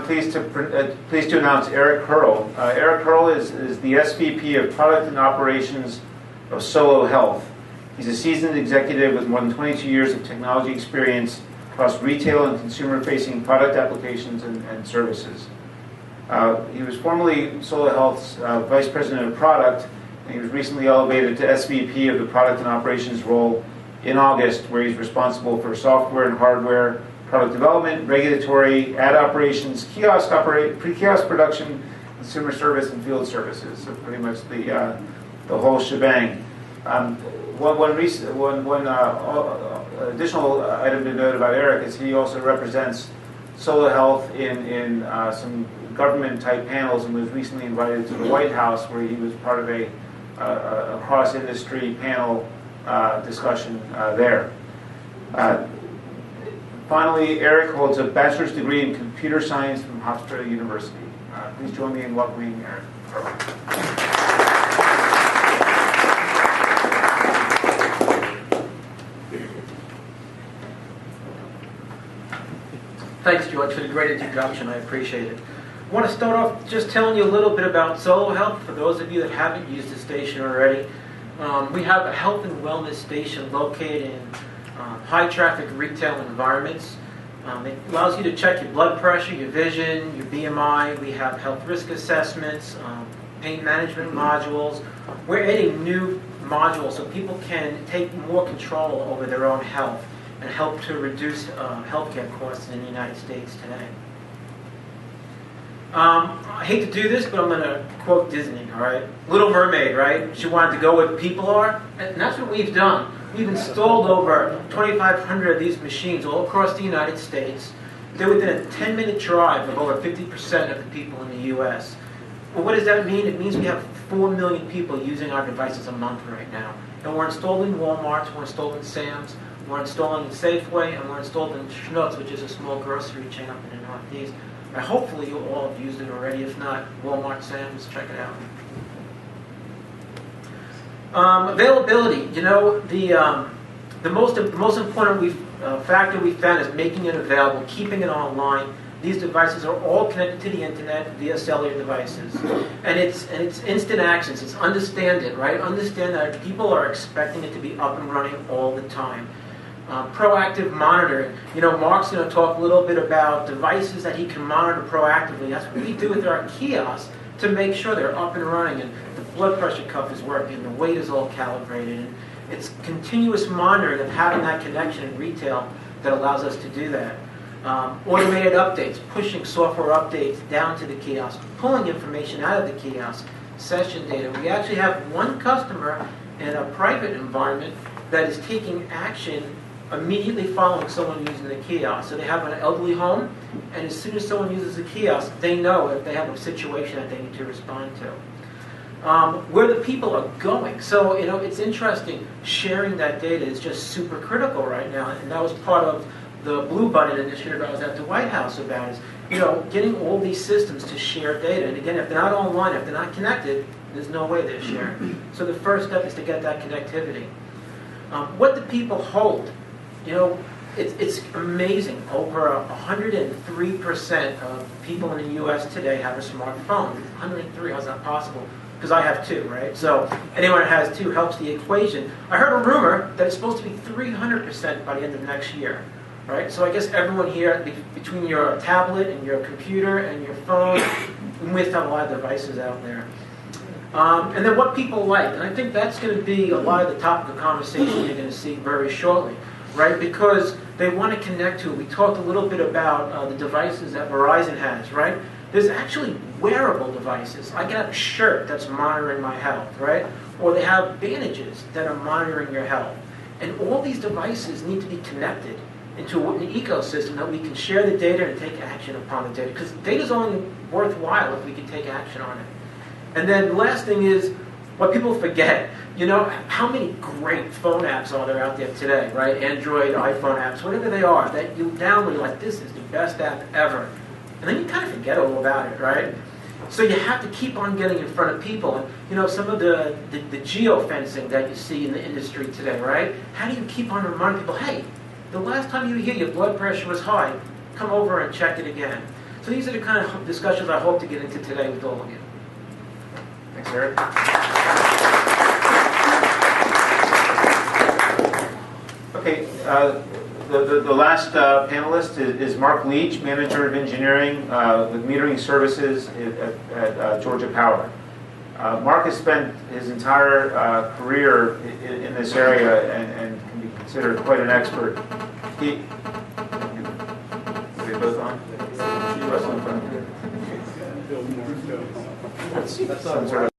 I'm pleased to announce Eric Hurl. Eric Hurl is the SVP of Product and Operations of Solo Health. He's a seasoned executive with more than 22 years of technology experience across retail and consumer-facing product applications and services. He was formerly Solo Health's Vice President of Product, and he was recently elevated to SVP of the Product and Operations role in August, where he's responsible for software and hardware, product development, regulatory, ad operations, pre-kiosk production, consumer service, and field services. So pretty much the whole shebang. One additional item to note about Eric is he also represents Solo Health in some government-type panels and was recently invited to the White House, where he was part of a cross-industry panel discussion there. Finally, Eric holds a bachelor's degree in computer science from Hofstra University. Please join me in welcoming Eric. Thanks, George, for the great introduction. I appreciate it. I want to start off just telling you a little bit about Solo Health. For those of you that haven't used the station already, we have a health and wellness station located in high-traffic retail environments. It allows you to check your blood pressure, your vision, your BMI. We have health risk assessments, pain management modules. We're adding new modules so people can take more control over their own health and help to reduce healthcare costs in the United States today. I hate to do this, but I'm going to quote Disney, all right? Little Mermaid, right? She wanted to go where people are, and that's what we've done. We've installed over 2,500 of these machines all across the United States. They're within a 10-minute drive of over 50% of the people in the U.S. Well, what does that mean? It means we have 4 million people using our devices a month right now. And we're installed in Walmart, we're installed in Sam's, we're installing in Safeway, and we're installed in Schnucks, which is a small grocery chain up in the Northeast. Hopefully you all have used it already. If not, Walmart, Sam's, check it out. Availability. You know, the most important factor we found is making it available, keeping it online. These devices are all connected to the internet via cellular devices, and it's instant access. It's understand it, right? Understand that people are expecting it to be up and running all the time. Proactive monitoring. You know, Mark's going to talk a little bit about devices that he can monitor proactively. That's what we do with our kiosks to make sure they're up and running and the blood pressure cuff is working, the weight is all calibrated. And it's continuous monitoring of having that connection in retail that allows us to do that. Automated updates, pushing software updates down to the kiosk, pulling information out of the kiosk, session data. We actually have one customer in a private environment that is taking action immediately following someone using the kiosk. So they have an elderly home, and as soon as someone uses the kiosk, they know if they have a situation that they need to respond to. Where the people are going. So, you know, it's interesting. Sharing that data is just super critical right now, and that was part of the Blue Button initiative I was at the White House about, is, you know, getting all these systems to share data. And again, if they're not online, if they're not connected, there's no way they're sharing. So the first step is to get that connectivity. What do people hold? You know, it's amazing. Over 103% of people in the U.S. today have a smartphone. 103, how's that possible? Because I have two, right? So anyone that has two helps the equation. I heard a rumor that it's supposed to be 300% by the end of next year, right? So I guess everyone here, between your tablet and your computer and your phone, we must have a lot of devices out there. And then what people like. And I think that's going to be a lot of the topic of conversation you're going to see very shortly, right? Because they want to connect to it. We talked a little bit about the devices that Verizon has, right? There's actually wearable devices. I can have a shirt that's monitoring my health, right? Or they have bandages that are monitoring your health. And all these devices need to be connected into an ecosystem that we can share the data and take action upon the data. Because data is only worthwhile if we can take action on it. And then the last thing is what people forget. You know, how many great phone apps are there out there today, right? Android, iPhone apps, whatever they are, that you download, like, this is the best app ever. And then you kind of forget all about it, right? So you have to keep on getting in front of people. And, you know, some of the geofencing that you see in the industry today, right? How do you keep on reminding people, hey, the last time you were here, your blood pressure was high. Come over and check it again. So these are the kind of discussions I hope to get into today with all of you. Thanks, Eric. Okay, the last panelist is Mark Leach, Manager of Engineering with Metering Services at Georgia Power. Mark has spent his entire career in this area and can be considered quite an expert. Are they both on? That's some sort of